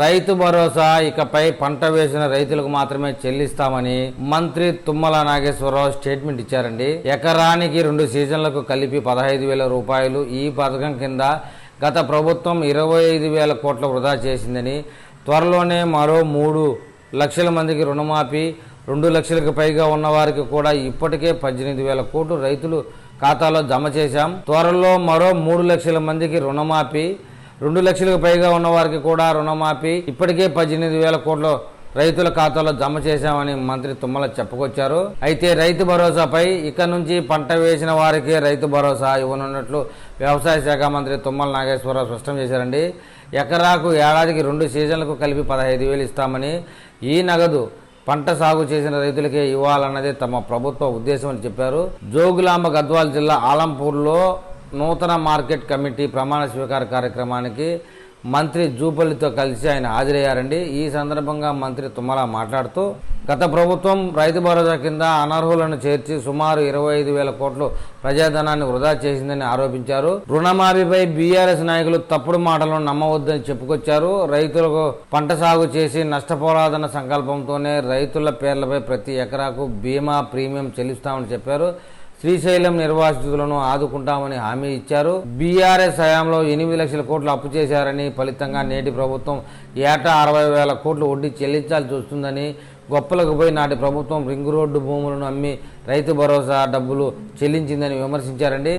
రైతు భరోసా ఇకపై పంట వేసిన రైతులకు మాత్రమే చెల్లిస్తామని మంత్రి తుమ్మల నాగేశ్వరరావు స్టేట్మెంట్ ఇచ్చారండి. ఎకరానికి 2 సీజన్లకు కలిపి 15,000 రూపాయలు ఈ పథకం కింద గత ప్రభుత్వం 25,000 కోట్ల వృధా చేసిందని, త్వరలోనే మరో 3 లక్షల మందికి రుణమాఫీ, 2 లక్షలకు పైగా ఉన్న వారికి కూడా ఇప్పటికే 18,000 కోట్లు రైతులు ఖాతాలో జమ చేశాం. త్వరలో మరో 3 లక్షల మందికి రుణమాఫీ, 2 లక్షలకు పైగా ఉన్న వారికి కూడా రుణమాఫీ, ఇప్పటికే 18,000 కోట్లు రైతుల ఖాతాలో జమ చేశామని మంత్రి తుమ్మల చెప్పుకొచ్చారు. అయితే రైతు భరోసాపై ఇక నుంచి పంట వేసిన వారికే రైతు భరోసా ఇవ్వనున్నట్లు వ్యవసాయ శాఖ మంత్రి తుమ్మల నాగేశ్వరరావు స్పష్టం చేశారండి. ఎకరాకు ఏడాదికి 2 సీజన్లకు కలిపి 15,000 ఇస్తామని, ఈ నగదు పంట సాగు చేసిన రైతులకే ఇవ్వాలన్నదే తమ ప్రభుత్వ ఉద్దేశం అని చెప్పారు. జోగులాంబ గద్వాల్ జిల్లా ఆలంపూర్లో నూతన మార్కెట్ కమిటీ ప్రమాణ స్వీకార కార్యక్రమానికి మంత్రి జూపల్లితో కలిసి ఆయన హాజరయ్యారండి. ఈ సందర్భంగా మంత్రి తుమ్మల మాట్లాడుతూ, గత ప్రభుత్వం రైతు భరోసా కింద అనర్హులను చేర్చి సుమారు 25,000 కోట్లు ప్రజాధనాన్ని వృధా చేసిందని ఆరోపించారు. రుణమాఫీపై బీఆర్ఎస్ నాయకులు తప్పుడు మాటలను నమ్మవద్దని చెప్పుకొచ్చారు. రైతులకు పంట సాగు చేసి నష్టపోరాదన్న సంకల్పంతోనే రైతుల పేర్లపై ప్రతి ఎకరాకు బీమా ప్రీమియం చెల్లిస్తామని చెప్పారు. శ్రీశైలం నిర్వాసితులను ఆదుకుంటామని హామీ ఇచ్చారు. బీఆర్ఎస్ హయాంలో 8 లక్షల కోట్లు అప్పు చేశారని, ఫలితంగా నేటి ప్రభుత్వం ఏటా 60,000 కోట్లు వడ్డీ చెల్లించాల్సి వస్తుందని, గొప్పలకు పోయి నాటి ప్రభుత్వం రింగ్ రోడ్డు భూములను అమ్మి రైతు భరోసా డబ్బులు చెల్లించిందని విమర్శించారండి.